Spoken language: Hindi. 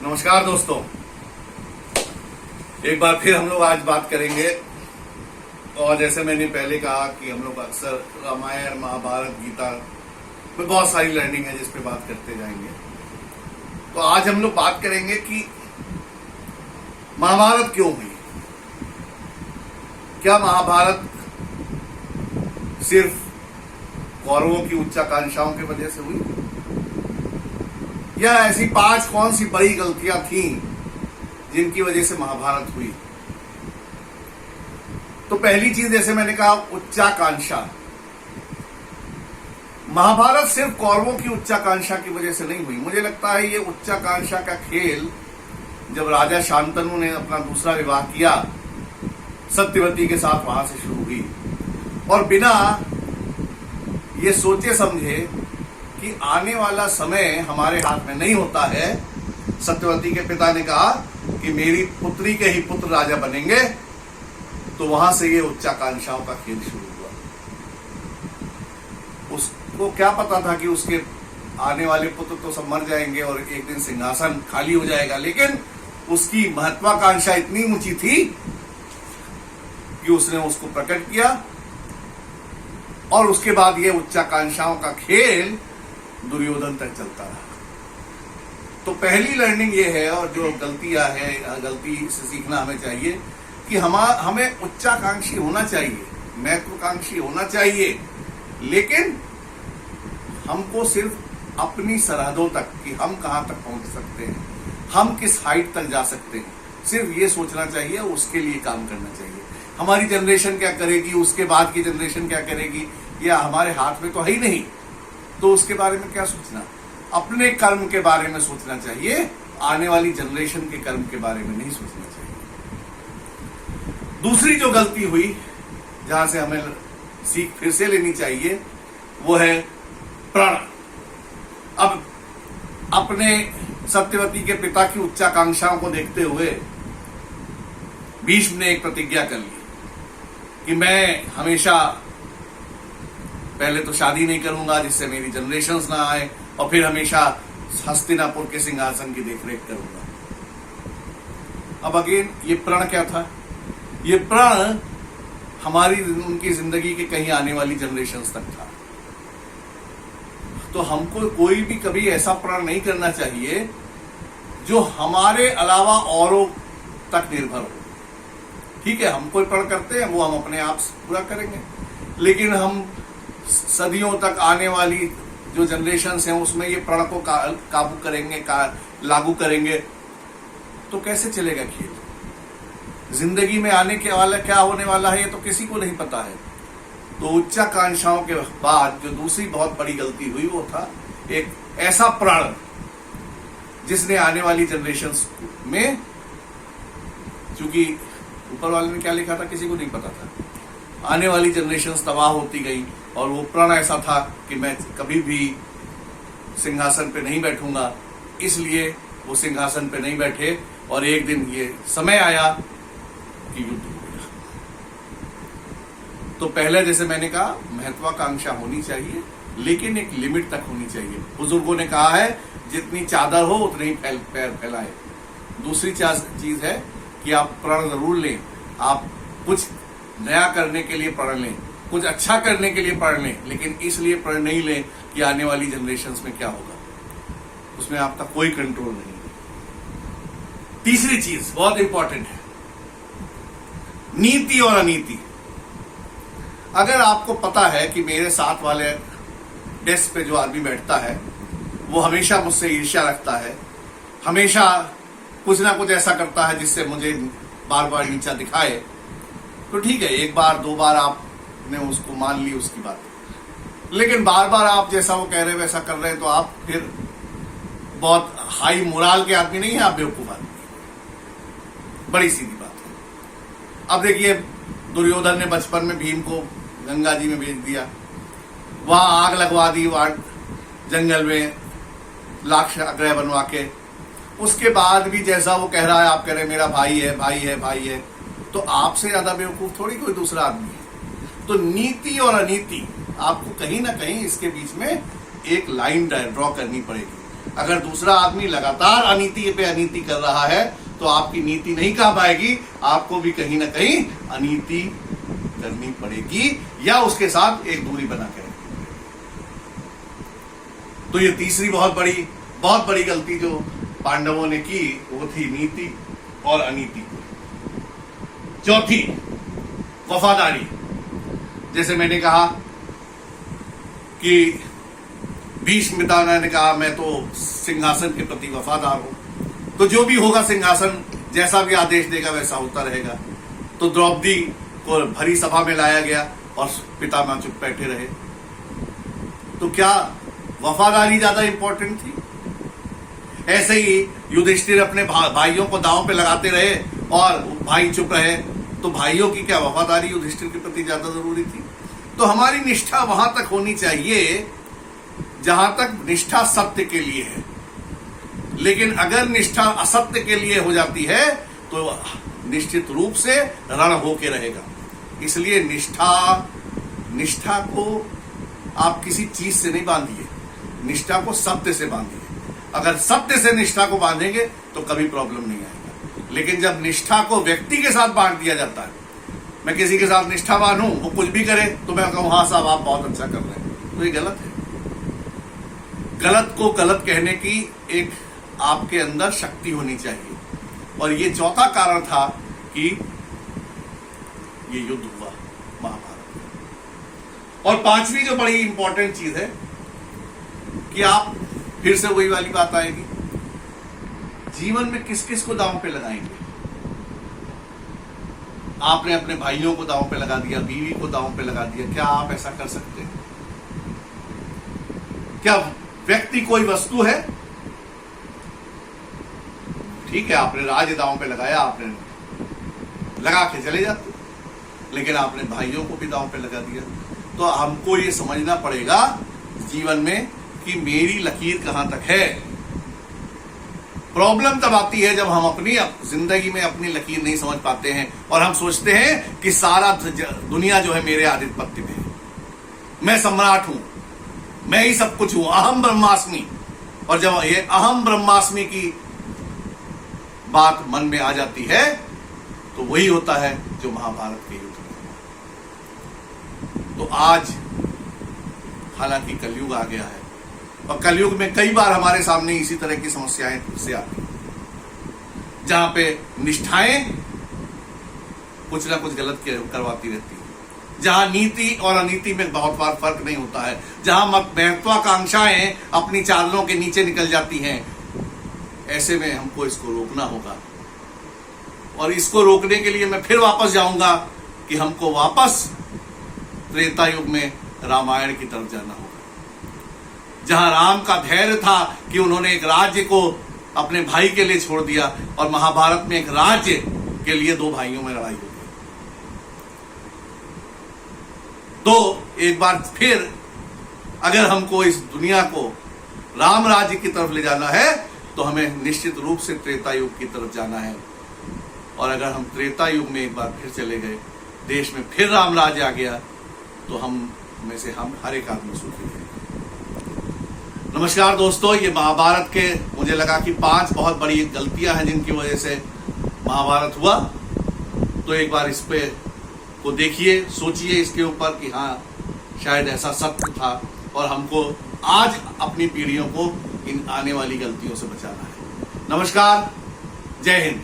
नमस्कार दोस्तों, एक बार फिर हम लोग आज बात करेंगे। और जैसे मैंने पहले कहा कि हम लोग अक्सर रामायण, महाभारत, गीता में बहुत सारी लर्निंग है जिस पे बात करते जाएंगे। तो आज हम लोग बात करेंगे कि महाभारत क्यों हुई। क्या महाभारत सिर्फ कौरवों की उच्चाकांक्षाओं की वजह से हुई, या ऐसी 5 कौन सी बड़ी गलतियां थी जिनकी वजह से महाभारत हुई। तो पहली चीज, जैसे मैंने कहा, उच्चाकांक्षा। महाभारत सिर्फ कौरवों की उच्चाकांक्षा की वजह से नहीं हुई। मुझे लगता है ये उच्चाकांक्षा का खेल जब राजा शांतनु ने अपना दूसरा विवाह किया सत्यवती के साथ, वहां से शुरू हुई। और बिना ये सोचे समझे कि आने वाला समय हमारे हाथ में नहीं होता है, सत्यवती के पिता ने कहा कि मेरी पुत्री के ही पुत्र राजा बनेंगे। तो वहां से ये उच्चाकांक्षाओं का खेल शुरू हुआ। उसको क्या पता था कि उसके आने वाले पुत्र तो सब मर जाएंगे और एक दिन सिंहासन खाली हो जाएगा, लेकिन उसकी महत्वाकांक्षा इतनी ऊंची थी कि उसने उसको प्रकट किया। और उसके बाद ये उच्चाकांक्षाओं का खेल दुर्योधन तक चलता रहा। तो पहली लर्निंग ये है, और जो गलतियां है, गलती से सीखना हमें चाहिए कि हमें उच्चाकांक्षी होना चाहिए, महत्वाकांक्षी होना चाहिए, लेकिन हमको सिर्फ अपनी सरहदों तक कि हम कहां तक पहुंच सकते हैं, हम किस हाइट तक जा सकते हैं, सिर्फ ये सोचना चाहिए, उसके लिए काम करना चाहिए। हमारी जनरेशन क्या करेगी, उसके बाद की जनरेशन क्या करेगी, यह हमारे हाथ में तो है ही नहीं। तो उसके बारे में क्या सोचना, अपने कर्म के बारे में सोचना चाहिए, आने वाली जनरेशन के कर्म के बारे में नहीं सोचना चाहिए। दूसरी जो गलती हुई, जहां से हमें सीख फिर से लेनी चाहिए, वो है प्रण। अब अपने सत्यवती के पिता की उच्चाकांक्षाओं को देखते हुए भीष्म ने एक प्रतिज्ञा कर ली कि मैं हमेशा पहले तो शादी नहीं करूंगा जिससे मेरी जनरेशंस ना आए, और फिर हमेशा हस्तिनापुर के सिंहासन की देखरेख करूंगा। अब अगेन ये प्रण क्या था? ये प्रण हमारी उनकी जिंदगी के कहीं आने वाली जनरेशंस तक था। तो हमको कोई भी कभी ऐसा प्रण नहीं करना चाहिए जो हमारे अलावा औरों तक निर्भर हो। ठीक है, हम कोई प्रण करते हैं वो हम अपने आप पूरा करेंगे, लेकिन हम सदियों तक आने वाली जो जनरेशन हैं उसमें ये प्रण को काबू करेंगे, लागू करेंगे, तो कैसे चलेगा खेल? जिंदगी में आने के वाला क्या होने वाला है ये तो किसी को नहीं पता है। तो उच्चाकांक्षाओं के बाद जो दूसरी बहुत बड़ी गलती हुई वो था एक ऐसा प्रण जिसने आने वाली जनरेशंस में, चूंकि ऊपर वाले ने क्या लिखा था किसी को नहीं पता था, आने वाली जनरेशंस तबाह होती गई। और वो प्रण ऐसा था कि मैं कभी भी सिंहासन पे नहीं बैठूंगा, इसलिए वो सिंहासन पे नहीं बैठे। और एक दिन ये समय आया कि युद्ध हो गया। तो पहले जैसे मैंने कहा, महत्वाकांक्षा होनी चाहिए, लेकिन एक लिमिट तक होनी चाहिए। बुजुर्गों ने कहा है जितनी चादर हो उतने ही पैर फैलाए। दूसरी चीज है कि आप प्रण जरूर लें, आप कुछ नया करने के लिए प्रण लें, कुछ अच्छा करने के लिए प्रण लें, लेकिन इसलिए प्रण नहीं लें कि आने वाली जनरेशंस में क्या होगा, उसमें आपका कोई कंट्रोल नहीं है। तीसरी चीज बहुत इंपॉर्टेंट है, नीति और अनीति। अगर आपको पता है कि मेरे साथ वाले डेस्क पे जो आदमी बैठता है वो हमेशा मुझसे ईर्ष्या रखता है, हमेशा कुछ ना कुछ ऐसा करता है जिससे मुझे बार बार नीचा दिखाए, तो ठीक है, एक बार दो बार आपने उसको मान ली उसकी बात, लेकिन बार बार आप जैसा वो कह रहे हैं वैसा कर रहे हैं, तो आप फिर बहुत हाई मोराल के आदमी नहीं है, आप बेवकूफ आदमी। बड़ी सीधी बात है। अब देखिए, दुर्योधन ने बचपन में भीम को गंगा जी में भेज दिया, वहां आग लगवा दी, वहां जंगल में लाक्षागृह बनवा के। उसके बाद भी जैसा वो कह रहा है आप कह रहे हैं मेरा भाई है, भाई है, भाई है, तो आपसे ज्यादा बेवकूफ थोड़ी कोई दूसरा आदमी है। तो नीति और अनीति, आपको कहीं ना कहीं इसके बीच में एक लाइन ड्रॉ करनी पड़ेगी। अगर दूसरा आदमी लगातार अनीति पे अनीति कर रहा है तो आपकी नीति नहीं काम आएगी, आपको भी कहीं ना कहीं अनीति करनी पड़ेगी या उसके साथ एक दूरी बना के रखनी पड़ेगी। तो ये तीसरी बहुत बड़ी गलती जो पांडवों ने की वो थी नीति और अनीति। चौथी, वफादारी। जैसे मैंने कहा कि भीष्म पितामह ने कहा मैं तो सिंहासन के प्रति वफादार हूं, तो जो भी होगा सिंहासन जैसा भी आदेश देगा वैसा होता रहेगा। तो द्रौपदी को भरी सभा में लाया गया और पितामह चुप बैठे रहे। तो क्या वफादारी ज्यादा इंपॉर्टेंट थी? ऐसे ही युधिष्ठिर अपने भाइयों को दांव पे लगाते रहे और भाई चुप रहे, तो भाइयों की क्या वफादारी युधिष्ठिर के प्रति ज्यादा जरूरी थी? तो हमारी निष्ठा वहां तक होनी चाहिए जहां तक निष्ठा सत्य के लिए है, लेकिन अगर निष्ठा असत्य के लिए हो जाती है तो निश्चित रूप से रण होके रहेगा। इसलिए निष्ठा को आप किसी चीज से नहीं बांधिए, निष्ठा को सत्य से बांधिए। अगर सत्य से निष्ठा को बांधेंगे तो कभी प्रॉब्लम नहीं आएगा। लेकिन जब निष्ठा को व्यक्ति के साथ बांध दिया जाता है, मैं किसी के साथ निष्ठावान हूं, वो कुछ भी करे तो मैं कहूं हाँ साहब आप बहुत अच्छा कर रहे हैं, तो ये गलत है। गलत को गलत कहने की एक आपके अंदर शक्ति होनी चाहिए। और ये चौथा कारण था कि ये युद्ध हुआ महाभारत। और पांचवी जो बड़ी इंपॉर्टेंट चीज है कि आप फिर से वही वाली बात आएगी, जीवन में किस किस को दांव पे लगाएंगे। आपने अपने भाइयों को दांव पे लगा दिया, बीवी को दांव पे लगा दिया, क्या आप ऐसा कर सकते हैं? क्या व्यक्ति कोई वस्तु है? ठीक है, आपने राज्य दांव पे लगाया, आपने लगा के चले जाते, लेकिन आपने भाइयों को भी दांव पे लगा दिया। तो हमको ये समझना पड़ेगा जीवन में कि मेरी लकीर कहां तक है। प्रॉब्लम तब आती है जब हम अपनी जिंदगी में अपनी लकीर नहीं समझ पाते हैं और हम सोचते हैं कि सारा दुनिया जो है मेरे आधिपत्य में है, मैं सम्राट हूं, मैं ही सब कुछ हूं, अहम ब्रह्मास्मि। और जब ये अहम ब्रह्मास्मि की बात मन में आ जाती है तो वही होता है जो महाभारत के युद्ध में हुआ। तो आज हालांकि कलयुग आ गया है और कलयुग में कई बार हमारे सामने इसी तरह की समस्याएं से आती हैं, जहां पे निष्ठाएं कुछ ना कुछ गलत करवाती रहती है, जहां नीति और अनीति में बहुत बार फर्क नहीं होता है, जहां महत्वाकांक्षाएं अपनी चादरों के नीचे निकल जाती हैं। ऐसे में हमको इसको रोकना होगा और इसको रोकने के लिए मैं फिर वापस जाऊंगा कि हमको वापस त्रेता युग में रामायण की तरफ जाना होगा, जहां राम का धैर्य था कि उन्होंने एक राज्य को अपने भाई के लिए छोड़ दिया और महाभारत में एक राज्य के लिए दो भाइयों में लड़ाई हो गई। तो एक बार फिर अगर हमको इस दुनिया को राम राज्य की तरफ ले जाना है तो हमें निश्चित रूप से त्रेता युग की तरफ जाना है। और अगर हम त्रेता युग में एक बार फिर चले गए, देश में फिर राम राज्य आ गया, तो हम में से हम हर एक आदमी सुखी है। नमस्कार दोस्तों, ये महाभारत के मुझे लगा कि 5 बहुत बड़ी गलतियां हैं जिनकी वजह से महाभारत हुआ। तो एक बार इस पे को देखिए, सोचिए इसके ऊपर कि हाँ शायद ऐसा सत्य था और हमको आज अपनी पीढ़ियों को इन आने वाली गलतियों से बचाना है। नमस्कार, जय हिंद।